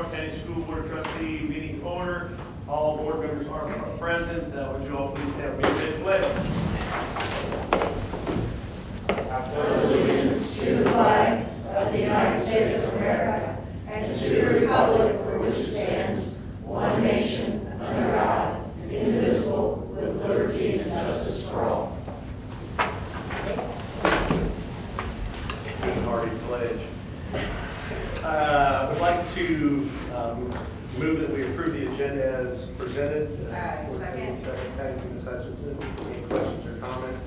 Stark County School Board of Trustee meeting to order. All board members are present. Would you all please stand for me say the pledge? Allegiance to the flag of the United States of America and to the republic for which it stands, one nation, under God, indivisible, with liberty and justice for all. Good hearty pledge. I would like to move that we approve the agenda as presented. Second. Second. Ms. Hutchinson, any questions or comments?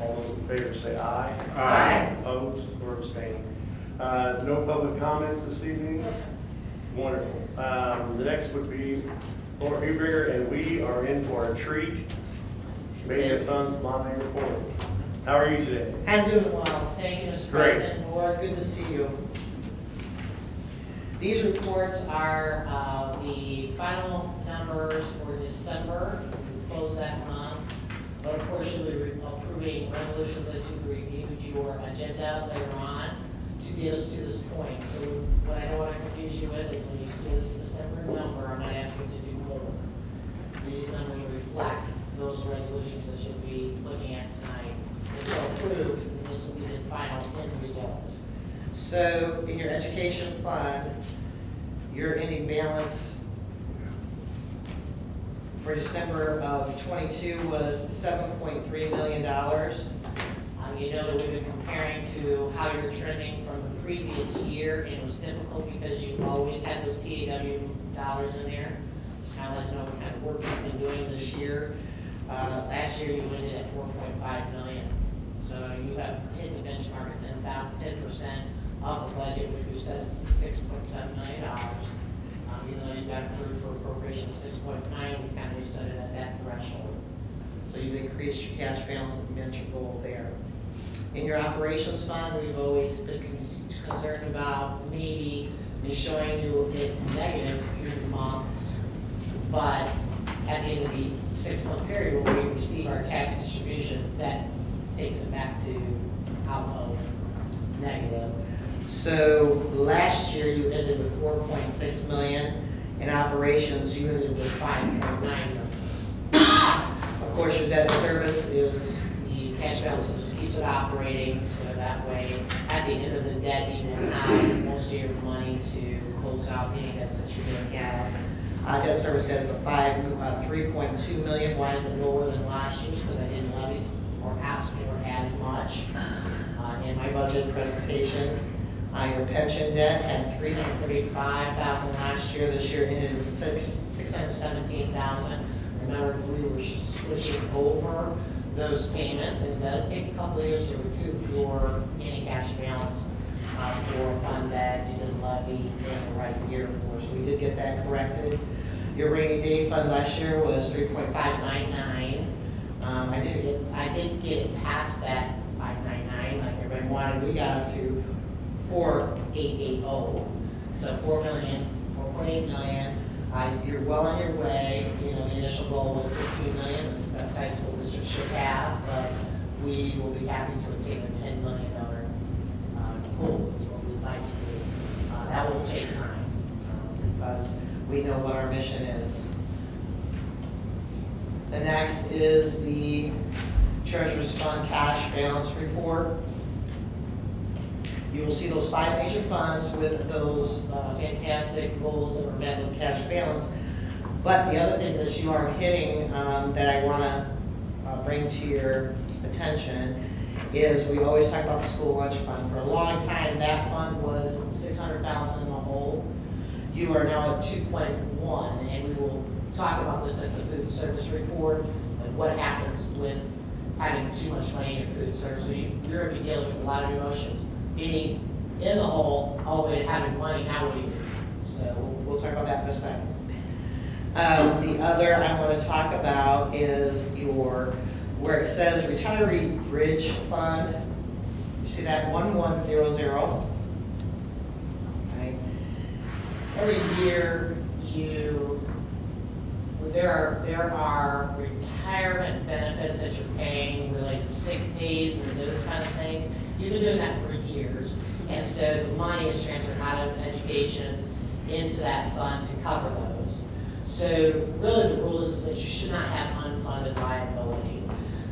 All those in favor say aye. Aye. Opposed or abstaining? No public comments this evening? Wonderful. The next would be Laura Hubringer, and we are in for a treat. Major Funds Monthly Report. How are you today? I'm doing well. Thank you, Mr. Great. President and Board. Good to see you. These reports are the final numbers for December. We close that month. But of course, you'll be approving resolutions as you've reviewed your agenda later on to get us to this point. So what I don't want to confuse you with is when you see this December number, I'm not asking you to do more. These numbers reflect those resolutions that you'll be looking at tonight. If so approved, then this will be the final end result. So in your education fund, your ending balance for December of '22 was $7.3 million. You know that we've been comparing to how you're trending from the previous year, and it was difficult because you always had those TAW dollars in there. It's kind of like, what kind of work you've been doing this year. Last year you ended at 4.5 million. So you have hit the benchmark at 10% of the budget, which we've said is $6.7 million. Even though you got approved for appropriation of 6.9, we kind of set it at that threshold. So you've increased your cash balance and met your goal there. In your operations fund, we've always been concerned about maybe showing you it negative through the months, but at the end of the 6-month period where we receive our tax distribution, that takes it back to out of negative. So last year you ended with 4.6 million. In operations, you ended with 5.9 million. Of course, your debt service is the cash balance that just keeps it operating, so that way, at the end of the debt, you will have most of your money to close out any debts that you're going to have. Debt service has the 3.2 million. Why is it lower than last year? Because I didn't levy or ask for as much. In my budget presentation, your pension debt had $335,000 last year. This year ended with $617,000. Remember, we were switching over those payments, and it does take a couple of years to recoup your any cash balance for a fund that you didn't levy in the right year for. So we did get that corrected. Your rainy day fund last year was 3.599. I did get it past that 599 like everybody wanted. We got up to 4,880. So 4.8 million. You're well on your way. You know, the initial goal was 16 million. That's high school district should have, but we will be happy to attain the $10 million goal. Is what we'd like to do. That will take time because we know what our mission is. The next is the Treasurer's Fund Cash Balance Report. You will see those 5 major funds with those fantastic goals that were met with cash balance. But the other thing that you are hitting that I want to bring to your attention is we always talk about the school lunch fund. For a long time, that fund was $600,000 in the hole. You are now at 2.1, and we will talk about this at the food service report and what happens with having too much money in your food service. So you're going to be dealing with a lot of emotions. Being in the hole, all the way to having money, now what do you do? So we'll talk about that in a second. The other I want to talk about is where it says Retiree Bridge Fund. You see that 1100. Okay. Every year there are retirement benefits that you're paying related to sick days and those kind of things. You've been doing that for years, and so the money is transferred out of education into that fund to cover those. So really the rule is that you should not have unfunded liability.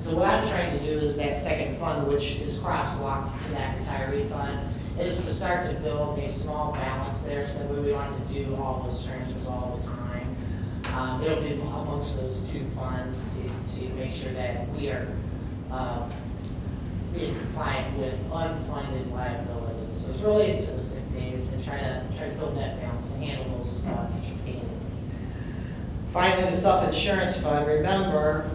So what I'm trying to do is that second fund, which is crosswalked to that retiree fund, is to start to build a small balance there so that we don't have to do all those transfers all the time. It'll be amongst those two funds to make sure that we are being compliant with unfunded liability. So it's related to the sick days and try to build that balance to handle those future payments. Finally, the self-insurance fund. Remember,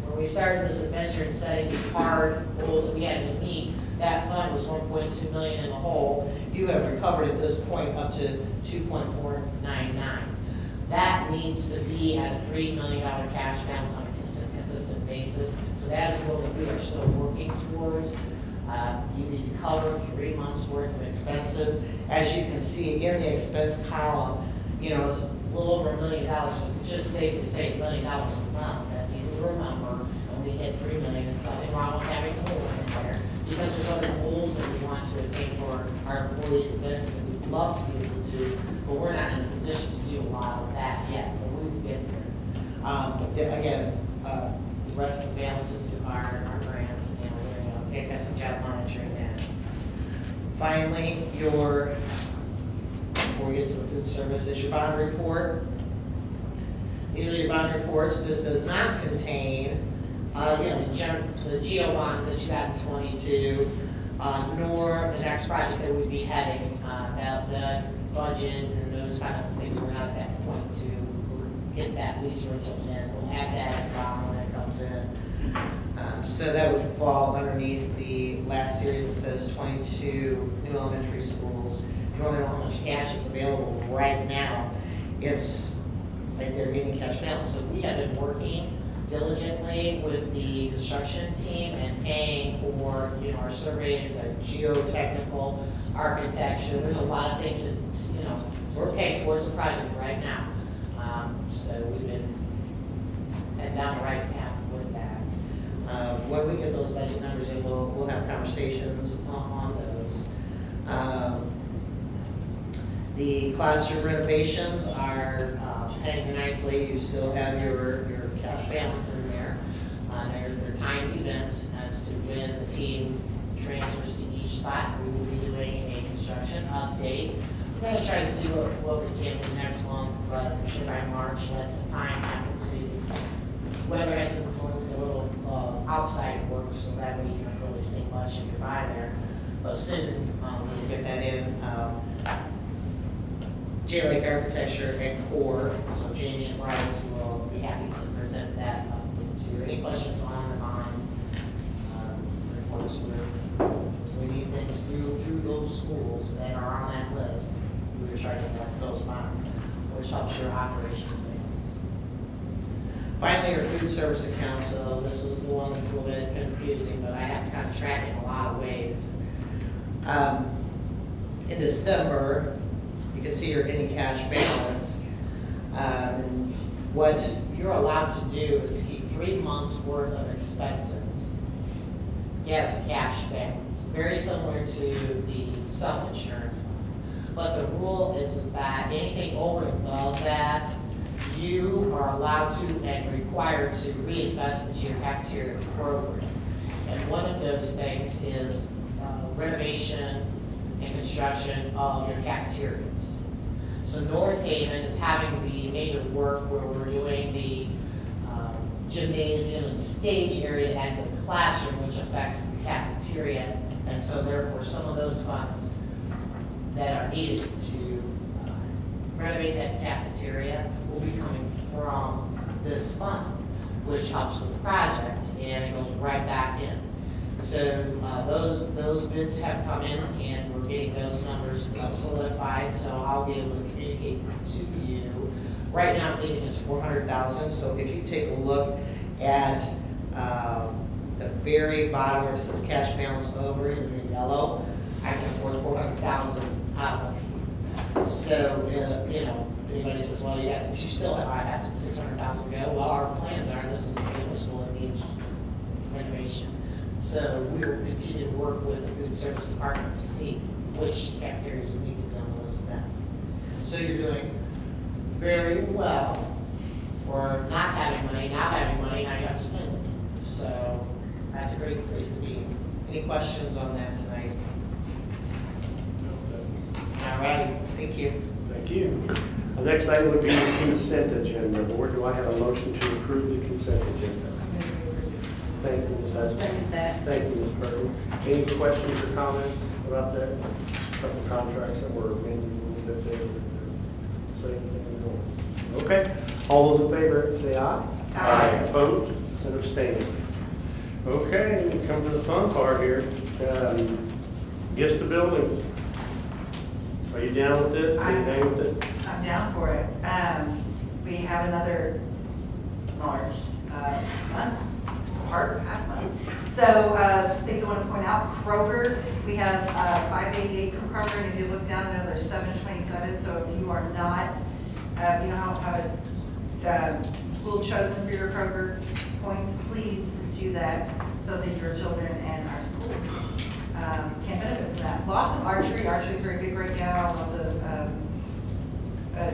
when we started this adventure and setting these hard goals that we had to meet, that fund was 1.2 million in the hole. You have recovered at this point up to 2.499. That needs to be at a $3 million cash balance on a consistent basis. So that is what we are still working towards. You need to cover 3 months worth of expenses. As you can see in the expense column, it's a little over $1 million. So if you just say $1 million a month, that's easy to remember. And we hit $3 million. It's nothing wrong with having a hole in there, because there's other goals that we want to attain for our employees and benefits that we'd love to be able to do, but we're not in a position to do a lot of that yet, but we will get there. Again, the rest of the balances of our grants, and we're doing a fantastic job monitoring that. Finally, before we get to the food service, is your bond report. These are your bond reports. This does not contain the GEO bonds that you got in 22, nor the next project that we'd be heading, about the budget and those kind of things. We're not at that point to get that lease rental in. We'll add that in bond when it comes in. So that would fall underneath the last series that says 22 new elementary schools. If you want to know how much cash is available right now, it's right there, getting cash balance. So we have been working diligently with the construction team and paying for, our surveyors, our geotechnical, architecture. There's a lot of things that, we're paying towards the project right now. So we've been heading down the right path with that. When we get those budget numbers in, we'll have conversations on those. The classroom renovations are heading nicely. You still have your cash balance in there. They're timed events as to when the team transfers to each spot. We will be doing a construction update. We're going to try to see what we can do next month, but for sure by March, that's the time happens. Weather has influenced a little outside work, so that way you don't really see much if you're by there. But soon we'll get that in. J Lake Architecture and Core, so Jamie and Bryce will be happy to present that to you. Any questions on the bond reports? We need things through those schools that are on that list. We're trying to get those bonds, which helps your operations. Finally, your food service account. So this was the one that's a little bit confusing, but I have to kind of track it in a lot of ways. In December, you can see your ending cash balance. What you're allowed to do is keep 3 months worth of expenses as cash balance, very similar to the self-insurance. But the rule is that anything over and above that, you are allowed to and required to reinvest into your cafeteria program. And one of those things is renovation and construction of your cafeterias. So North Haven is having the major work where we're doing the gymnasium and stage area and the classroom, which affects the cafeteria. And so therefore, some of those funds that are needed to renovate that cafeteria will be coming from this fund, which helps with the project, and it goes right back in. So those bids have come in, and we're getting those numbers solidified, so I'll be able to communicate to you. Right now, I'm thinking it's $400,000, so if you take a look at the very bottom where it says cash balance over in the yellow, I can afford $400,000 out of it. So, if anybody says, well, you still have, I have $600,000 to go. Well, our plans are, this is a middle school that needs renovation. So we will continue to work with the food service department to see which cafeterias need to be on the list next. So you're doing very well. Or not having money, now having money, now you got to spend it. So that's a great place to be. Any questions on that tonight? All right, thank you. Thank you. The next item would be the consent agenda. Board, do I have a motion to approve the consent agenda? Thank you, Ms. Hudson. Second that. Thank you, Ms. Burton. Any questions or comments about that? A couple contracts that were amended a little bit there. Same thing. Okay. All those in favor, say aye. Aye. Opposed and abstaining. Okay, we come to the fun part here. Gifts to buildings. Are you down with this? Are you down with it? I'm down for it. We have another large month, half month. So some things I want to point out. Kroger, we have 588 from Kroger, and if you look down, there's 727. So if you are not, if you don't have a school chosen for your Kroger points, please do that so that your children and our schools can benefit from that. Lots of archery. Archery is very big right now. Lots of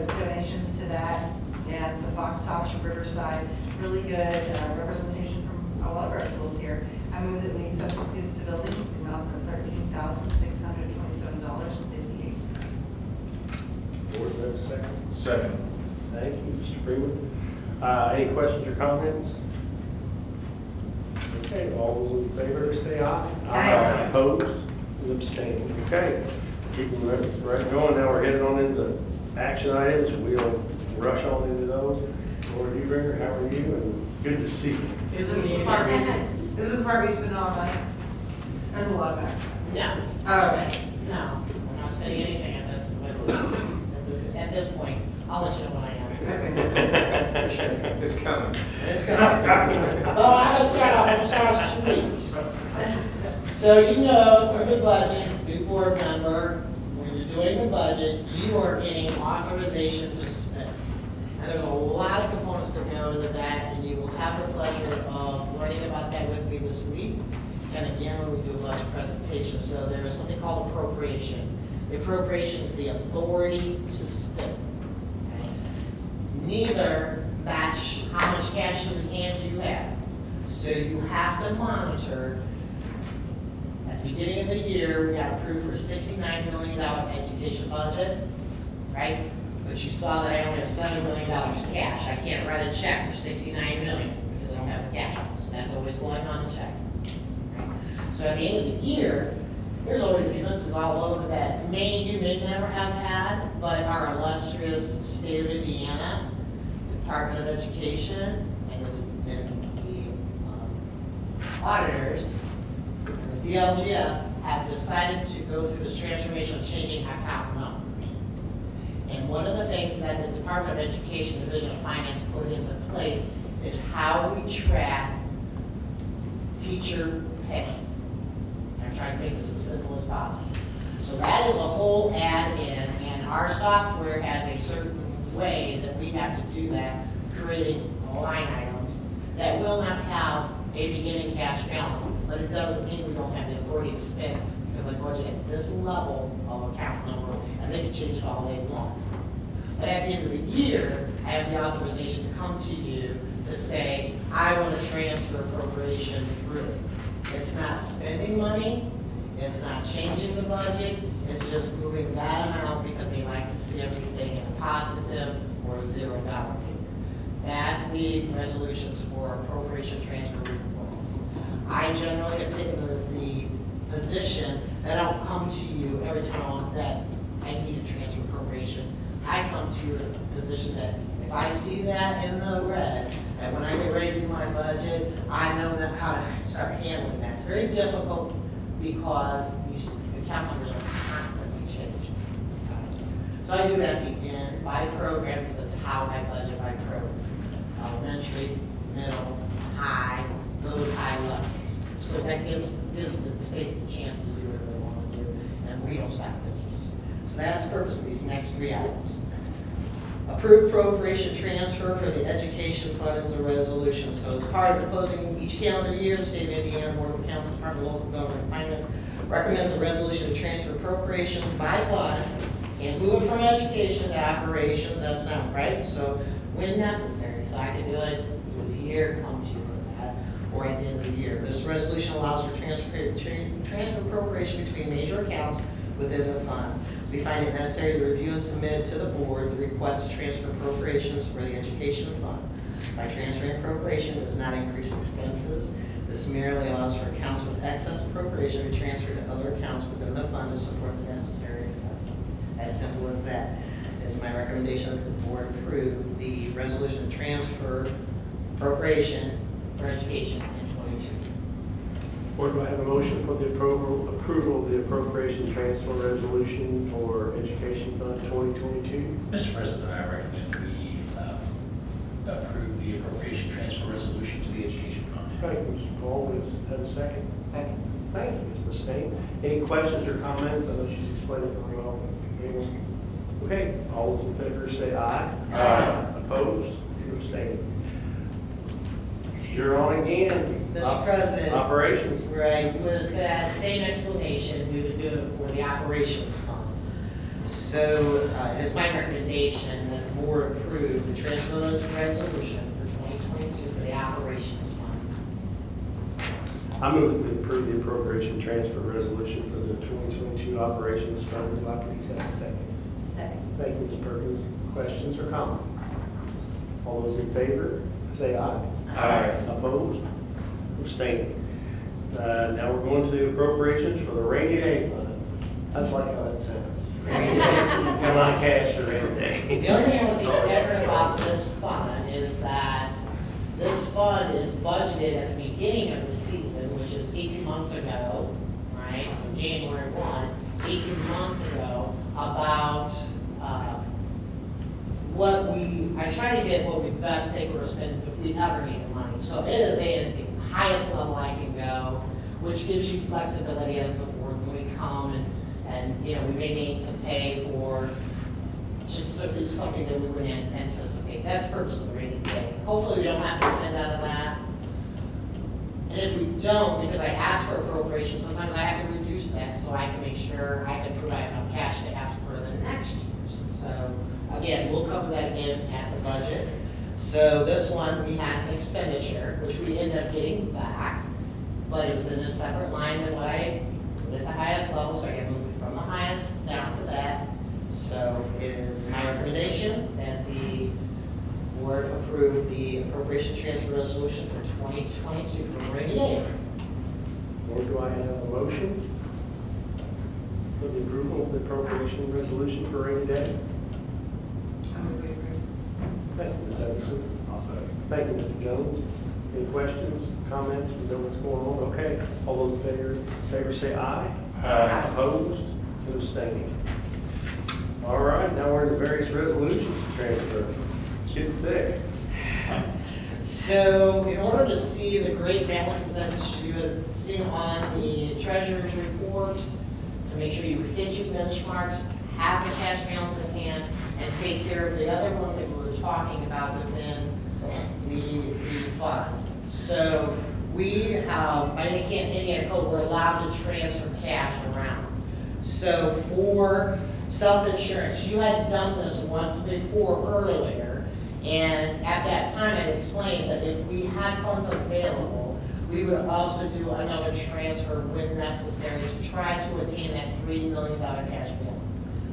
donations to that, and some box tops from Riverside. Really good representation from a lot of our schools here. I move that we accept this gifts to buildings in the amount of $13,627.58. Board, do I have a second? Second. Thank you, Mr. Freeman. Any questions or comments? Okay, all those in favor say aye. Aye. Opposed and abstaining. Okay, keeping right going. Now we're headed on into action items. We'll rush on into those. Lord Huber, how are you? And good to see you. This This is the part we spend all our money. There's a lot of that. No. Oh, okay. No, we're not spending anything at this point. I'll let you know when I am. It's coming. It's going. Well, I'm gonna start off sweet. So you know, for the budget, new board member, when you're doing the budget, you are getting authorization to spend. And there's a lot of components that go into that, and you will have the pleasure of learning about that with me this week. And again, when we do a budget presentation, so there is something called appropriation. The appropriation is the authority to spend. Okay? Neither match how much cash in hand you have. So you have to monitor. At the beginning of the year, we got approved for a $69 million education budget, right? But you saw that I only have $7 million cash. I can't write a check for $69 million because I don't have the cash. So that's always going on the check. Right? So at the end of the year, there's always expenses all over that you may never have had, but our illustrious state of Indiana, Department of Education, and the auditors, and the DLGF have decided to go through this transformation of changing account numbers. And one of the things that the Department of Education Division of Finance put into place is how we track teacher pay. I'm trying to make this as simple as possible. So that is a whole add-in, and our software has a certain way that we have to do that, creating line items that will not have a beginning cash balance, but it doesn't mean we don't have the authority to spend, because I budget at this level of account number, and they can change it all day long. But at the end of the year, I have the authorization to come to you to say, I want to transfer appropriation through. It's not spending money, it's not changing the budget, it's just moving that amount because they like to see everything in a positive or a $0 figure. That's the resolutions for appropriation transfer requests. I generally have taken the position that I don't come to you every time that I need a transfer appropriation. I come to you in a position that if I see that in the red, and when I get ready to do my budget, I know how to start handling that. It's very difficult because these account numbers are constantly changing. So I do it at the end by program because that's how I budget by program. Elementary, middle, high, those high levels. So that gives the state the chance to do whatever they want to do, and we don't stop business. So that's the purpose of these next three items. Approved appropriation transfer for the education fund is the resolution. So as part of closing each calendar year, the State of Indiana Board of Accounts, Department of Local Government and Finance recommends a resolution to transfer appropriations by fund Can't move it from education to operations, that's not right, so when necessary, so I can do it with the year comes to you for that, or at the end of the year. This resolution allows for transfer appropriation between major accounts within the fund. We find it necessary to review and submit to the board the request to transfer appropriations for the education fund. By transferring appropriation does not increase expenses. This merely allows for accounts with excess appropriation to be transferred to other accounts within the fund to support the necessary expenses. As simple as that. It is my recommendation that the board approve the resolution to transfer appropriation for education in 22. Board, do I have a motion for the approval of the appropriation transfer resolution for Education Fund 2022? Mr. President, I recommend we approve the appropriation transfer resolution to the education fund. Thank you, Mr. Paul. Have a second? Second. Thank you, Ms. Mustaine. Any questions or comments? I know she's explained it very well. Okay, all those in favor say aye. Aye. Opposed? You abstain. You're on again. Mr. President. Operations. Right, with that same explanation, we would do it for the operations fund. So it's my recommendation that the board approve the transfer resolution for 2022 for the operations fund. I move that we approve the appropriation transfer resolution for the 2022 operations fund. Would like to have a second. Second. Thank you, Ms. Perkins. Questions or comments? All those in favor, say aye. Aye. Opposed? Abstaining. Now we're going to the appropriations for the rainy day fund. That's like how that sounds. Rainy day, come on, cash for rainy day. The only thing I want to see different about this fund is that this fund is budgeted at the beginning of the season, which is 18 months ago, right? So January 1, 18 months ago, about I try to get what we best think we're spending if we ever need the money. So it is at the highest level I can go, which gives you flexibility as the board when we come and we may need to pay for just something that we wouldn't anticipate. That's the purpose of the rainy day. Hopefully we don't have to spend out of that. And if we don't, because I ask for appropriation, sometimes I have to reduce that so I can make sure I can provide enough cash to ask for the next year's. So again, we'll cover that again at the budget. So this one, we had an expenditure, which we ended up getting back, but it was in a separate line than what I put at the highest level, so I can move it from the highest down to that. So it is my recommendation that the board approve the appropriation transfer resolution for 2022 for rainy day. Or do I have a motion for the approval of the appropriation resolution for rainy day? I move we approve. Thank you, Ms. Everson. I'll second. Thank you, Mr. Jones. Any questions, comments? We know what's going on. Okay, all those in favor say aye. Aye. Opposed? And abstaining. All right, now we're in the various resolutions to transfer. It's getting thick. So in order to see the great balances that you have seen on the treasurer's report, to make sure you hit your benchmarks, have the cash balance at hand, and take care of the other ones that we were talking about within the fund. So we have, by Indiana code, we're allowed to transfer cash around. So for self-insurance, you had done this once before earlier, and at that time I explained that if we had funds available, we would also do another transfer when necessary to try to attain that $3 million cash balance.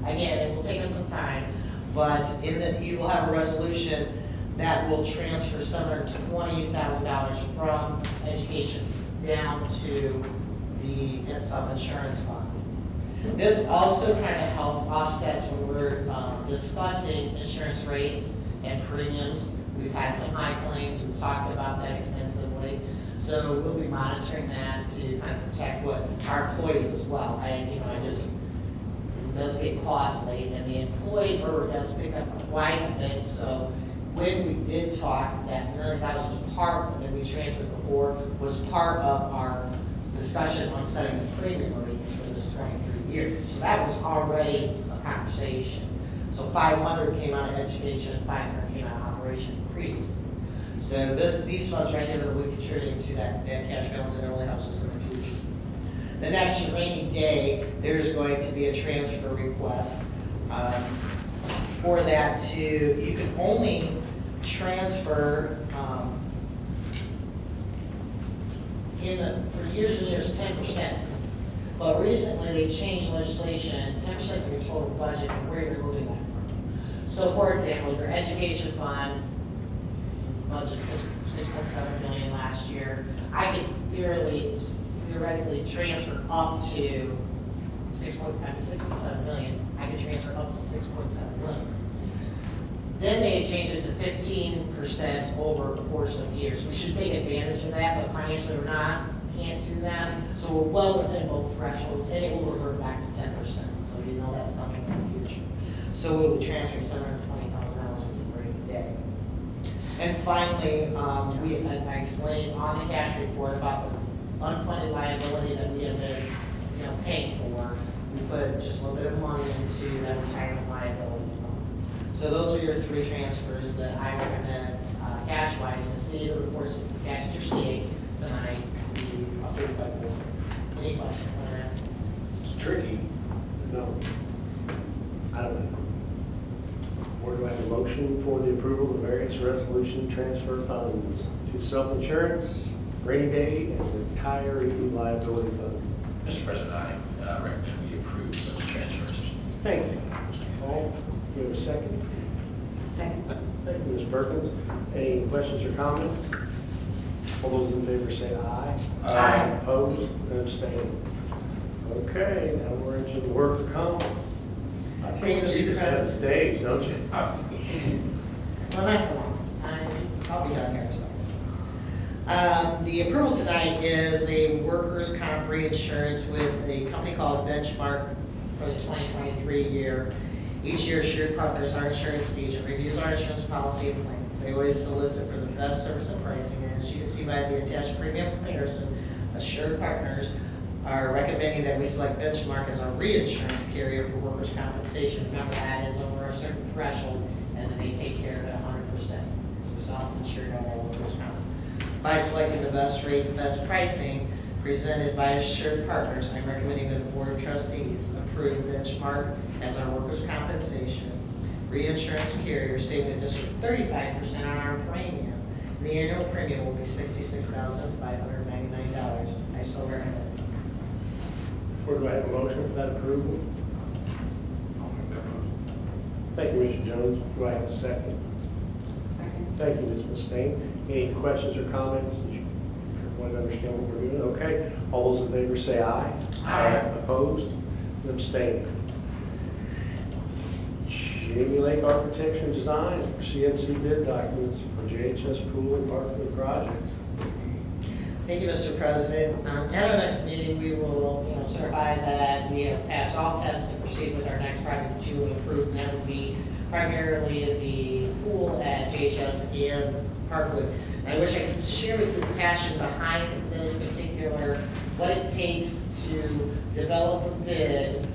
Again, it will take us some time, but you will have a resolution that will transfer $720,000 from education down to the self-insurance fund. This also kind of helps offsets when we're discussing insurance rates and premiums. We've had some high claims, we've talked about that extensively. So we'll be monitoring that to kind of protect what our employees as well. It does get costly, and the employer does pick up quite a bit. So when we did talk, that $1 million was part that we transferred before, was part of our discussion on setting the premium rates for this 23 years. So that was already a conversation. So 500 came out of education, 500 came out of operation previously. So these funds right here will be contributing to that cash balance, and it only helps us in the future. The next rainy day, there's going to be a transfer request For that you can only transfer, for years and years, 10%. But recently, they changed legislation, 10% of your total budget and where you're moving that from. So for example, your education fund, budget 6.7 million last year, I could theoretically transfer up to 67 million, I could transfer up to 6.7 million. Then they had changed it to 15% over the course of years. We should take advantage of that, but financially we're not, can't do that. So we're well within both thresholds, and it will revert back to 10%. So you know that's coming in the future. So we'll be transferring $720,000 a day. And finally, I explained on the cash report about the unfunded liability that we have been, paying for. We put just a little bit of money into that retirement liability fund. So those are your three transfers that I recommend cash-wise to see the reports of cash that you're seeing tonight to be approved by the board. Any questions on that? It's tricky. No. I don't know. Where do I have a motion for the approval of various resolution transfer funds to self-insurance, rainy day, and retiree liability fund? Mr. President, I recommend we approve such transfers. Thank you. Paul, do you have a second? Second. Thank you, Ms. Perkins. Any questions or comments? All those in favor say aye. Aye. Opposed and abstained. Okay, now we're into the worker comp. I think you just have the stage, don't you? Well, not for long. I'll be done here in a second. The approval tonight is a workers' comp reinsurance with a company called Benchmark for the 2023 year. Each year, Assured Partners, our insurance agent, reviews our insurance policy and plans. They always solicit for the best service and pricing. And as you can see by the attached premium comparison, Assured Partners are recommending that we select Benchmark as our reinsurance carrier for workers' compensation. Remember, that is over a certain threshold, and then they take care of it 100%. We're self-insured on our workers' comp. By selecting the best rate and best pricing presented by Assured Partners, I'm recommending that the Board of Trustees approve Benchmark as our workers' compensation reinsurance carrier, saving the district 35% on our premium. The annual premium will be $66,599. I so recommend. Where do I have a motion for that approval? I'll make that motion. Thank you, Mr. Jones. Do I have a second? Second. Thank you, Ms. Mustaine. Any questions or comments? You want to understand what we're doing? Okay. All those in favor say aye. Aye. Opposed? And abstained. Jamie Lake Architecture and Design, CNC bid documents for JHS pool and parking projects. Thank you, Mr. President. At our next meeting, we will, certify that we have passed all tests to proceed with our next project that you will approve, and that will be primarily the pool at JHS and Parkwood. And I wish I could share with you the passion behind this particular, what it takes to develop a bid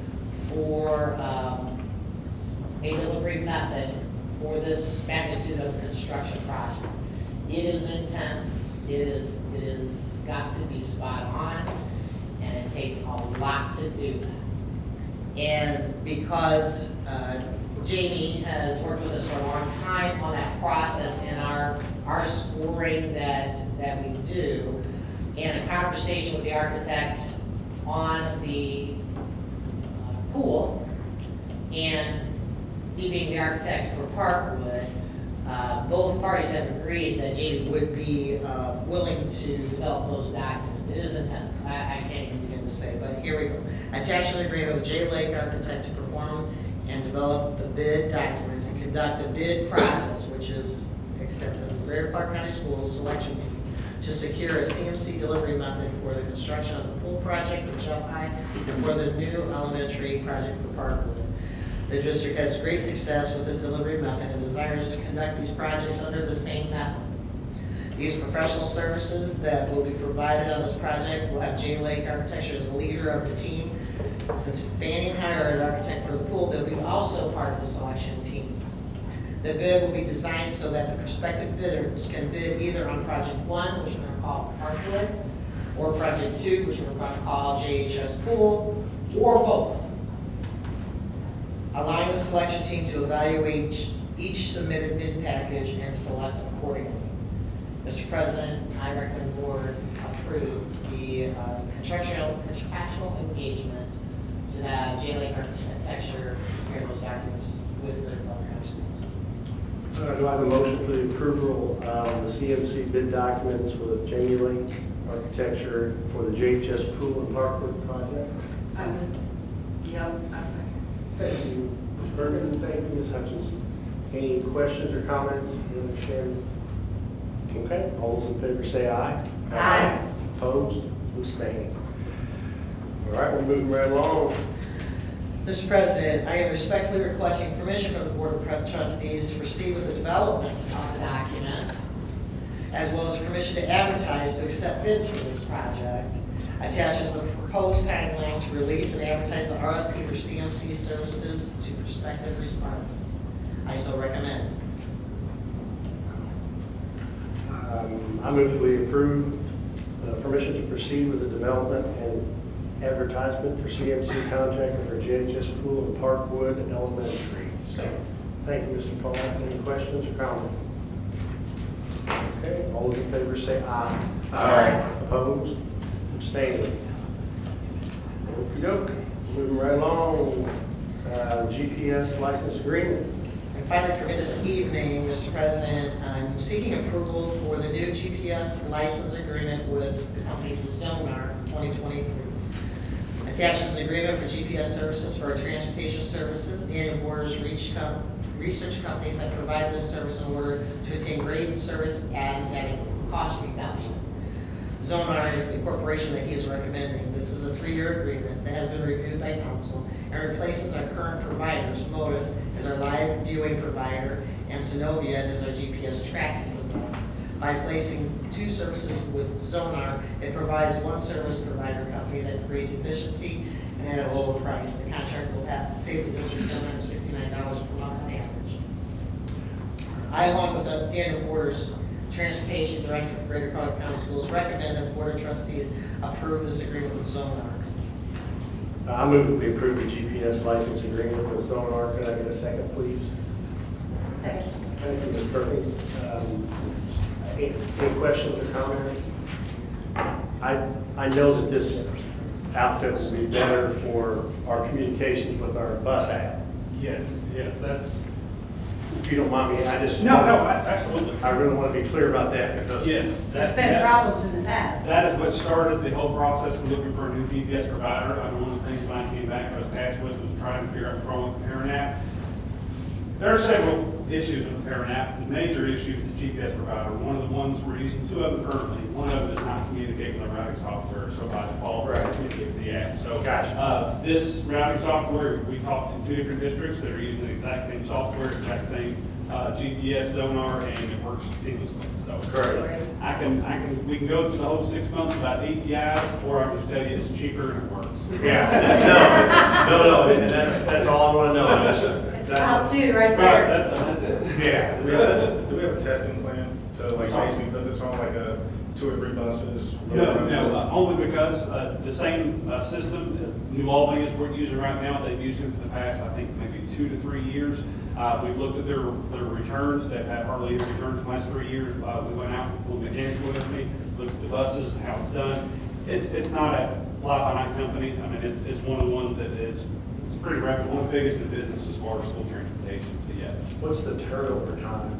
for a delivery method for this magnitude of construction project. It is intense. It is got to be spot on, and it takes a lot to do that. And because Jamie has worked with us for a long time on that process and our scoring that we do, and a conversation with the architect on the pool, and he being the architect for Parkwood, both parties have agreed that Jamie would be willing to develop those documents. It is intense. I can't even begin to say, but here we go. Attached to the agreement with J. Lake Architect to perform and develop the bid documents and conduct the bid process, which is extensive. Greater Clark County Schools selection team to secure a CMC delivery method for the construction of the pool project at Jeff High and for the new elementary project for Parkwood. The district has great success with this delivery method and desires to conduct these projects under the same method. These professional services that will be provided on this project will have J. Lake Architecture as the leader of the team. Since Fanning Hire is architect for the pool, they'll be also part of the selection team. The bid will be designed so that the prospective bidders can bid either on Project 1, which we're going to call Parkwood, or Project 2, which we're going to call JHS Pool, or both. allowing the selection team to evaluate each submitted bid package and select accordingly. Mr. President, I recommend the board approve the contractual engagement to have J. Lake Architecture prepare those documents with the County Schools. Do I have a motion for the approval of the CMC bid documents with Jamie Lake Architecture for the JHS Pool and Parkwood project? Yep, I second. Thank you, Ms. Bergen, thank you, Ms. Hutchinson. Any questions or comments? You understand? Okay, all those in favor say aye. Aye. Opposed? Abstaining. All right, we're moving right along. Mr. President, I am respectfully requesting permission from the Board of Trustees to proceed with the development of the document, as well as permission to advertise to accept bids for this project. Attaches the proposed timeline to release and advertise the RFP for CMC services to prospective respondents. I so recommend. I move that we approve permission to proceed with the development and advertisement for CMC contractor for JHS Pool and Parkwood Elementary. Second. Thank you, Mr. Paul. Any questions or comments? Okay, all those in favor say aye. Aye. Opposed? Abstaining. Okey-doke. Moving right along. GPS license agreement. And finally, for me this evening, Mr. President, I'm seeking approval for the new GPS license agreement with the company Zonar 2023. Attaches an agreement for GPS services for our transportation services. Daniel Borders research companies that provide this service in order to attain great service and at a cost reduction. Zonar is the corporation that he is recommending. This is a 3-year agreement that has been reviewed by council and replaces our current providers. Modus as our live viewing provider and Synovia as our GPS tracking provider. By placing 2 services with Zonar, it provides one service provider company that creates efficiency and at a lower price. The contract will have save the district $769 per month on average. I, along with Daniel Borders, Transportation Director for Greater Colorado County Schools, recommend that the Board of Trustees approve this agreement with Zonar. I move that we approve the GPS license agreement with Zonar. Can I get a second, please? Second. Thank you, Ms. Perkins. Any questions or comments? I know that this outfit will be better for our communications with our bus app. Yes, that's, If you don't mind me, I just. absolutely. I really want to be clear about that because. Yes. There's been problems in the past. That is what started the whole process of looking for a new GPS provider. One of the things when I came back, I was tasked with was trying to figure out what's wrong with the parent app. There are several issues with the parent app. The major issue is the GPS provider. One of the ones we're using, 2 of them currently. One of them does not communicate with our routing software, so by default, we're going to communicate with the app. So Gotcha. this routing software, we talked to 2 different districts that are using the exact same software, exact same GPS, Zonar, and it works seamlessly. So Great. we can go through the whole 6 months without APIs, or I can just tell you it's cheaper and it works. Yeah. No, and that's all I want to know. It's top 2 right Right, there. that's it. Yeah. Do we have a testing plan to like basically put this on like 2 or 3 buses? No, only because the same system, New Albany is we're using right now, they've used it for the past, I think, maybe 2 to 3 years. We've looked at their returns, they've had hardly any returns the last 3 years. We went out with mechanics with me, looked at the buses, how it's done. It's not a fly-by-night company. I mean, it's one of the ones that is pretty rapid, one of the biggest in the business as far as school transportation, so yes. What's the turnover time?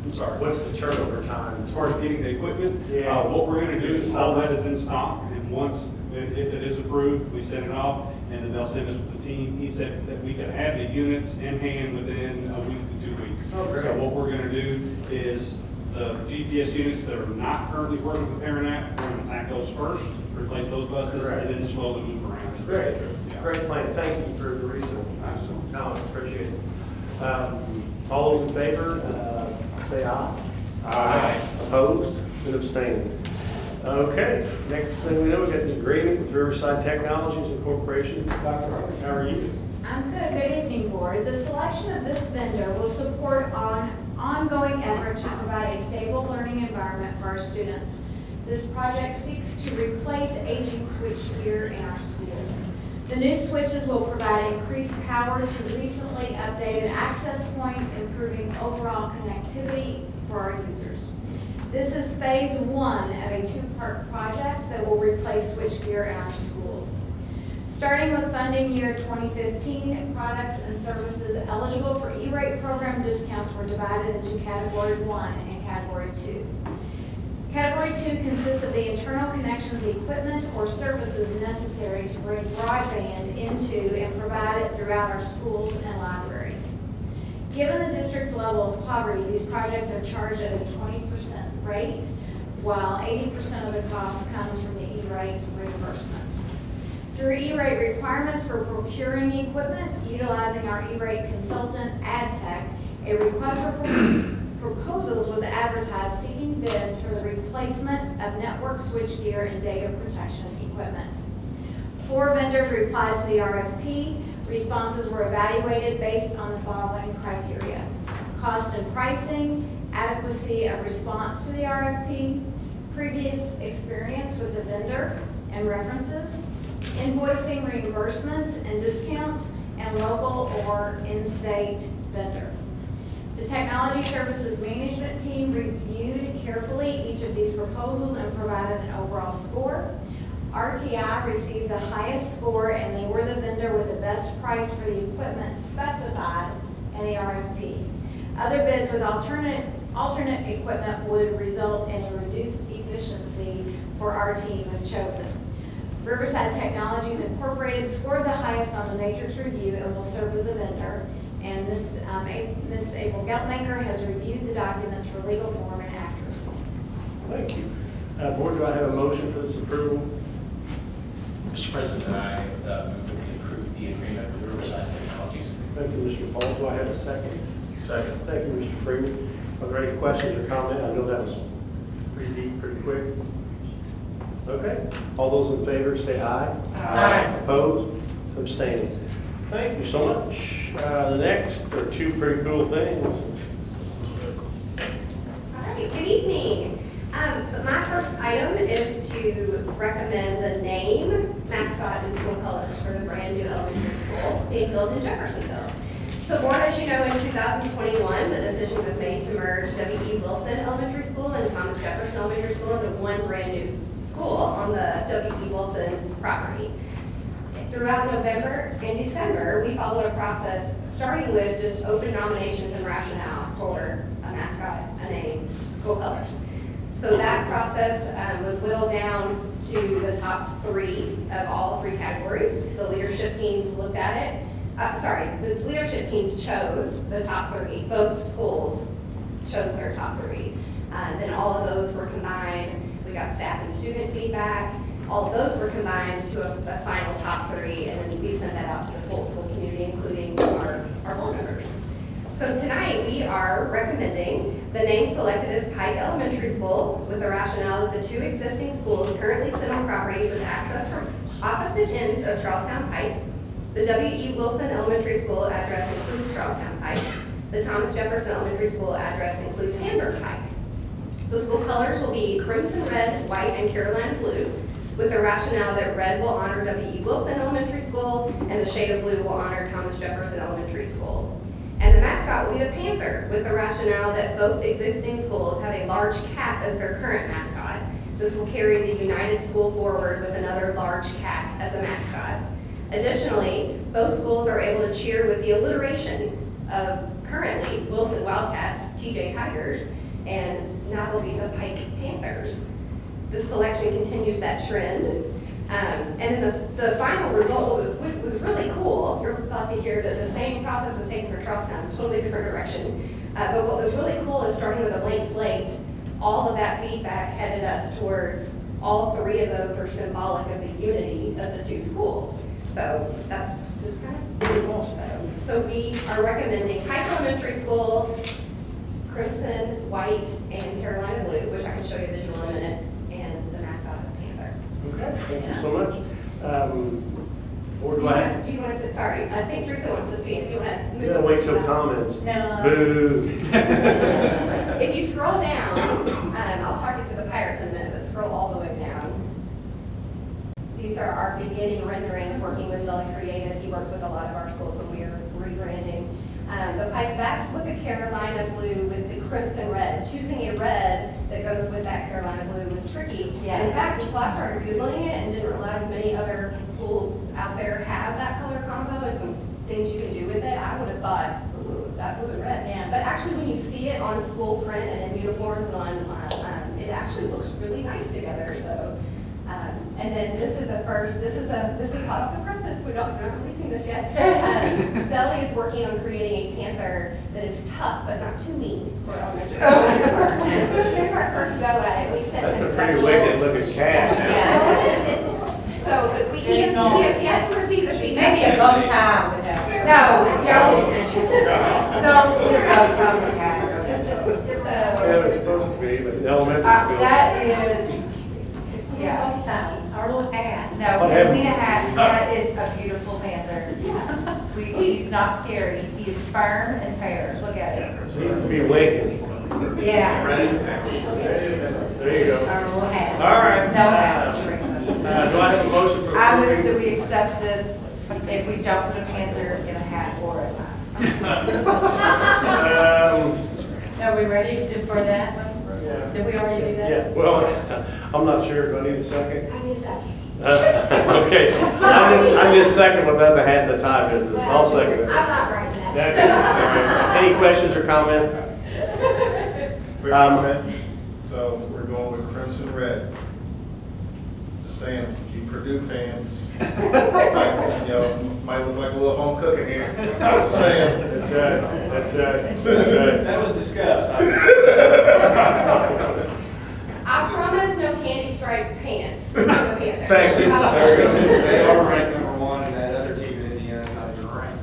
I'm sorry. What's the turnover time? As far as getting the equipment, Yeah. what we're gonna do is all that is in stock, and once, if it is approved, we send it off, and then they'll send us with the team. He said that we could have the units in hand within a week to 2 weeks. Oh, great. So what we're gonna do is the GPS units that are not currently working with the parent app, we're gonna attack those first, replace those buses, Correct. and then slowly move around. Great, Yeah. great plan. Thank you for the recent comment. Appreciate it. All those in favor, say aye. Aye. Opposed and abstaining. Okay, next thing we know, we got the agreement with Riverside Technologies Incorporated. Dr. Roberts, how are you? I'm good. Good evening, Board. The selection of this vendor will support an ongoing effort to provide a stable learning environment for our students. This project seeks to replace aging switchgear in our schools. The new switches will provide increased power to recently updated access points, improving overall connectivity for our users. This is phase one of a two-part project that will replace switchgear in our schools. Starting with funding year 2015, products and services eligible for E-rate program discounts were divided into Category 1 and Category 2. Category 2 consists of the internal connections, equipment, or services necessary to bring broadband into and provide it throughout our schools and libraries. Given the district's level of poverty, these projects are charged at a 20% rate, while 80% of the cost comes from the E-rate reimbursements. Through E-rate requirements for procuring equipment, utilizing our E-rate consultant, AdTech, a request for proposals was advertised seeking bids for the replacement of network switchgear and data protection equipment. 4 vendors replied to the RFP. Responses were evaluated based on the following criteria: cost and pricing, adequacy of response to the RFP, previous experience with the vendor and references, invoicing reimbursements and discounts, and local or in-state vendor. The Technology Services Management Team reviewed carefully each of these proposals and provided an overall score. RTI received the highest score, and they were the vendor with the best price for the equipment specified in the RFP. Other bids with alternate equipment would result in a reduced efficiency for our team if chosen. Riverside Technologies Incorporated scored the highest on the matrix review and will serve as the vendor. And Ms. April Geltmaker has reviewed the documents for legal form and accuracy. Thank you. Board, do I have a motion for this approval? Mr. President, I move that we approve the agreement with Riverside Technologies. Thank you, Mr. Paul. Do I have a second? Second. Thank you, Mr. Freeman. Are there any questions or comments? I know that was pretty deep, pretty quick. Okay. All those in favor say aye. Aye. Opposed? Abstaining. Thank you so much. The next are 2 pretty cool things. All right, good evening. My first item is to recommend the name, mascot, and school colors for the brand new elementary school being built in Jeffersonville. So, Board, as you know, in 2021, the decision was made to merge W.E. Wilson Elementary School and Thomas Jefferson Elementary School into one brand new school on the W.E. Wilson property. Throughout November and December, we followed a process starting with just open nominations and rationale for a mascot, a name, school colors. So that process was whittled down to the top 3 of all 3 categories. So leadership teams looked at it. The leadership teams chose the top 3. Both schools chose their top 3. Then all of those were combined. We got staff and student feedback. All of those were combined to a final top 3, and then we sent that out to the full school community, including our board members. So tonight, we are recommending the name selected as Pike Elementary School with the rationale that the 2 existing schools currently sit on properties with access from opposite ends of Charlestown Pike. The W.E. Wilson Elementary School address includes Charlestown Pike. The Thomas Jefferson Elementary School address includes Hamburg Pike. The school colors will be crimson red, white, and Carolina blue, with the rationale that red will honor W.E. Wilson Elementary School and the shade of blue will honor Thomas Jefferson Elementary School. And the mascot will be the panther, with the rationale that both existing schools have a large cat as their current mascot. This will carry the united school forward with another large cat as a mascot. Additionally, both schools are able to cheer with the alliteration of currently Wilson Wildcats, TJ Tigers, and now will be the Pike Panthers. This selection continues that trend. And then the final result was really cool. You're about to hear that the same process was taken for Charlestown, totally different direction. But what was really cool is starting with a blank slate, all of that feedback headed us towards all 3 of those are symbolic of the unity of the 2 schools. So that's just kind of really cool. So we are recommending Pike Elementary School, crimson, white, and Carolina blue, which I can show you a visual in a minute, and the mascot of the panther. Okay, thank you so much. Board, Do you want to sit? Sorry, I think Teresa wants to see it. Do you want to move? You're gonna wait till comments. No. Boo. If you scroll down, I'll talk you through the pirates in a minute, but scroll all the way down. These are our beginning renderings, working with Zelly Creative. He works with a lot of our schools when we are rebranding. But that's with the Carolina blue with the crimson red. Choosing a red that goes with that Carolina blue was tricky. Yeah. And in fact, until I started Googling it and didn't realize many other schools out there have that color combo and some things you can do with it, I would have thought, ooh, that blue and red. Yeah. But actually, when you see it on school print and in uniforms it actually looks really nice together. So, and then this is hot off the presses. We're not releasing this yet. Zelly is working on creating a panther that is tough but not too mean for elementary school. Here's our first go at it. We sent That's a this pretty sample. wicked looking cat. Yeah. So he has yet to receive the feedback. Maybe a bow tie would help. No, don't put a bow tie on the cat. Yeah, it's supposed to be, but the elementary school. That is, yeah. Bow tie, our little hat. No, he doesn't need a hat. That is a beautiful panther. He's not scary. He is firm and fair. Look at it. Needs to be winking. Yeah, There you go. our little hat. All right. No hats, Teresa. Do I have a motion for? I move that we accept this if we don't put a panther in a hat or a tie. Are we ready for that one? Yeah. Did we already do that? Yeah, well, I'm not sure. Do I need a second? I need a second. Okay, so I need a second without the hat and the tie business. I'll second I'm it. not writing that. Okay. Any questions or comment? Quick comment. So we're going with crimson red. Just saying, if you Purdue fans, might look like a little home cooking here. Just saying. That's right, that's right, that's right. That was discussed. I promise no candy striped pants. Thank Thank you, sir. Since they are ranked #1 and that other team in Indiana's not even ranked.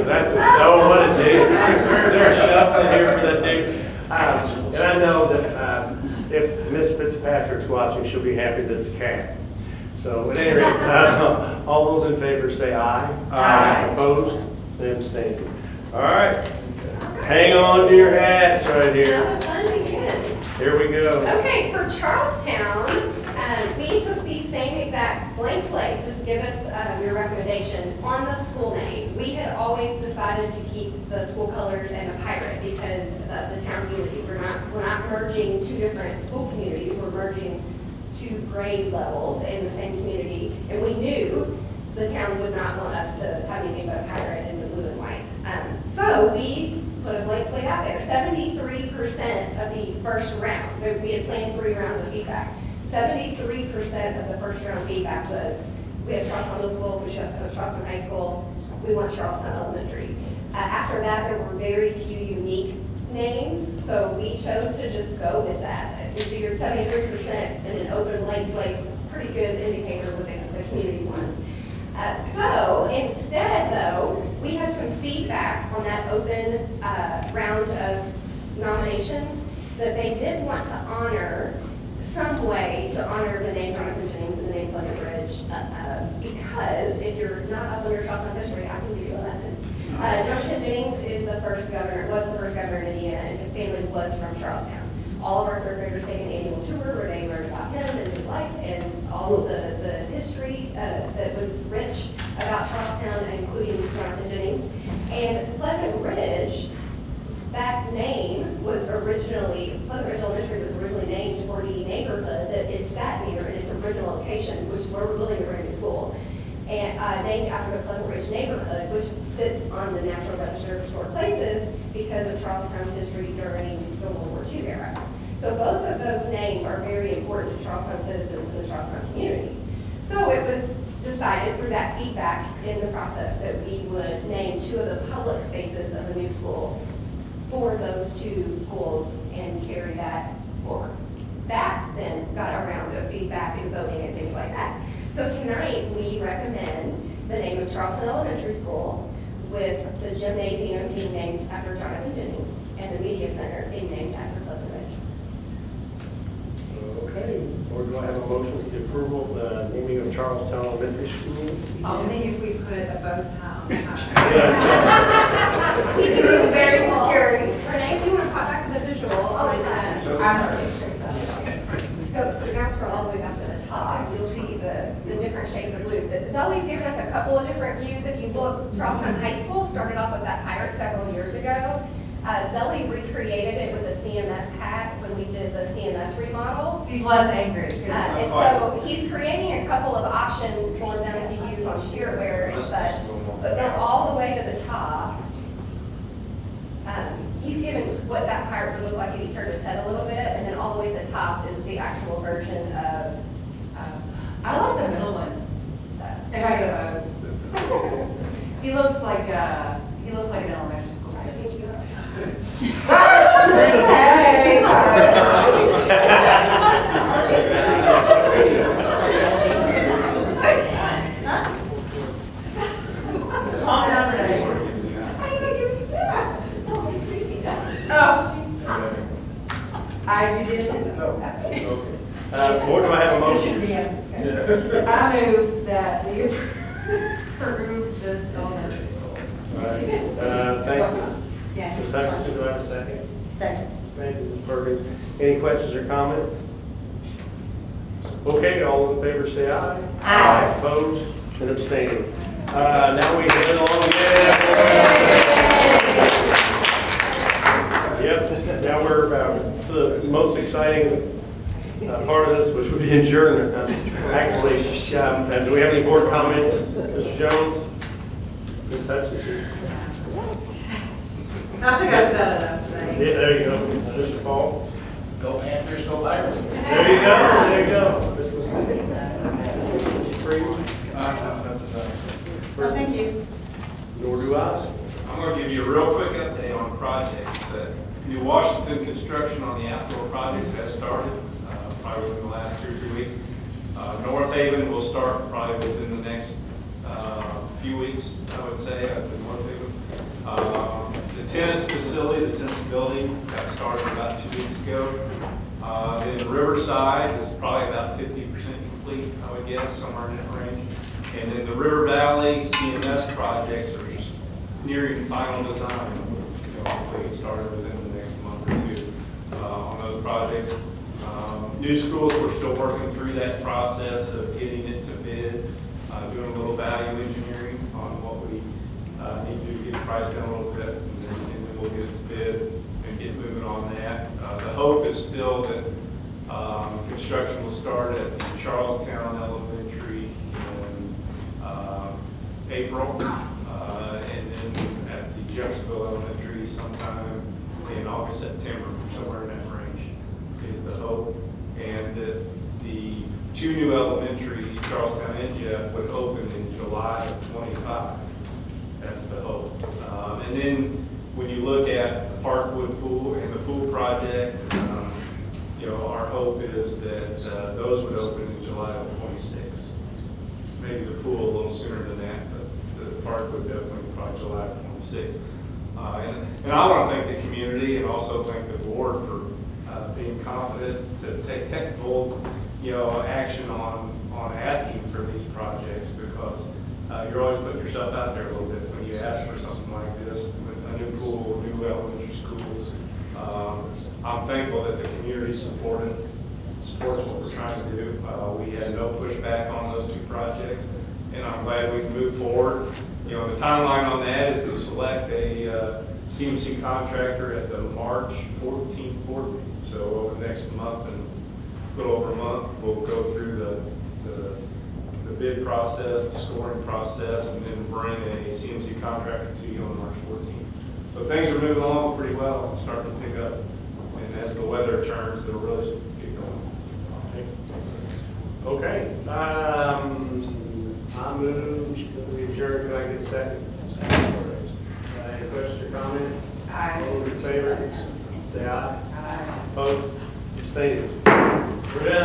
That's what it did. Is there a shuffle here for that dude? And I know that if Miss Fitzpatrick's watching, she'll be happy that it's a cat. So at any rate, all those in favor say aye. Aye. Opposed? Then abstaining. All right. Hang on to your hats right here. Now the fun begins. Here we go. Okay, for Charlestown, we took the same exact blank slate, just give us your recommendation on the school name. We had always decided to keep the school colors and the pirate because of the town community. We're not merging two different school communities, we're merging two grade levels in the same community. And we knew the town would not want us to have anything but a pirate in the blue and white. So we put a blank slate out there. 73% of the first round, we had planned 3 rounds of feedback. 73% of the first round feedback was, we have Charlestown Middle School, we have Charlestown High School, we want Charlestown Elementary. After that, there were very few unique names, so we chose to just go with that. We figured 73% in an open blank slate is a pretty good indicator of what the community wants. So instead, though, we had some feedback on that open round of nominations that they did want to honor some way to honor the name Jonathan Jennings and the name Pleasant Ridge, because if you're not up on your Charlestown history, I can give you a lesson. Jonathan Jennings is the first governor, was the first governor in Indiana, and his family was from Charlestown. All of our third graders take an annual tour where they learn about him and his life and all of the history that was rich about Charlestown, including Jonathan Jennings. And Pleasant Ridge, that name was originally, Pleasant Ridge Elementary was originally named for the neighborhood that it sat near in its original location, which is where we're building a brand new school. And named after the Pleasant Ridge neighborhood, which sits on the National Register of Historic Places because of Charlestown's history during the World War II era. So both of those names are very important to Charlestown citizens and the Charlestown community. So it was decided through that feedback in the process that we would name 2 of the public spaces of the new school for those 2 schools and carry that forward. That then got a round of feedback and voting and things like that. So tonight we recommend the name of Charlestown Elementary School with the gymnasium being named after Jonathan Jennings and the media center being named after Pleasant Ridge. Okay, or do I have a motion for the approval of the naming of Charlestown Elementary School? Only if we put a bow tie on the tie. We can do the Very visual. scary. Renee, do you want to pop back to the visual? I'm sorry. Go, so now scroll all the way back to the top. You'll see the different shades of blue. But Zoe's given us a couple of different views. If you look, Charlestown High School started off with that pirate several years ago. Zoe recreated it with a CMS hat when we did the CMS remodel. He's less angry. And so he's creating a couple of options for them to use on spirit wear and such, but they're all the way to the top. He's given what that pirate would look like if he turned his head a little bit, and then all the way to the top is the actual version of. I like the middle one. If I could vote. He looks like an elementary school I kid. think you are. Hey, calm down, Renee. You did. Board, do I have a motion? I move that we approve this elementary school. All right, thank you. Yeah. Ms. Hutchinson, do I have a second? Second. Thank you, Ms. Perkins. Any questions or comments? Okay, all in favor say aye. Aye. Opposed and abstaining. Now we get it along again. Yep, now we're about the most exciting part of this, which would be adjournment. Actually, do we have any board comments? Mr. Jones? Ms. Hutchinson? I think I've said enough today. Yeah, there you go. Mr. Paul? Go Panthers, go Pirates. There you go, there you go. Mr. Freeman? Thank you. Nor do I. I'm going to give you a real quick update on projects. New Washington construction on the outdoor projects has started, probably within the last 2 or 3 weeks. North Haven will start probably within the next few weeks, I would say, at the North Haven. The tennis facility, the tennis building, got started about 2 weeks ago. Then Riverside is probably about 50% complete, I would guess, somewhere in that range. And then the River Valley CMS projects are just nearing final design. Hopefully get started within the next month or two on those projects. New schools, we're still working through that process of getting it to bid, doing a little value engineering on what we need to get the price down a little bit, and then we'll get it to bid and get moving on that. The hope is still that construction will start at Charlestown Elementary in April, and then at the Jeffersonville Elementary sometime in August, September, somewhere in that range is the hope. And that the 2 new elementaries, Charlestown and Jeff, would open in July of 25. That's the hope. And then when you look at the Parkwood Pool and the pool project, our hope is that those would open in July of 26. Maybe the pool a little sooner than that, but the park would definitely probably July of 26. And I want to thank the community and also thank the board for being confident to take technical, action on asking for these projects, because you're always putting yourself out there a little bit when you ask for something like this, with a new pool, new elementary schools. I'm thankful that the community supports what we're trying to do. We had no pushback on those 2 projects, and I'm glad we can move forward. The timeline on that is to select a CMC contractor at the March 14th board meeting. So over the next month and a little over a month, we'll go through the bid process, the scoring process, and then bring a CMC contractor to you on March 14th. So things are moving along pretty well, starting to pick up. And as the weather turns, they'll really get going. Okay. I move that we adjourn. Can I get a second? Any questions or comments? Aye. All in favor? Say aye. Aye. Opposed? Abstained. We're done.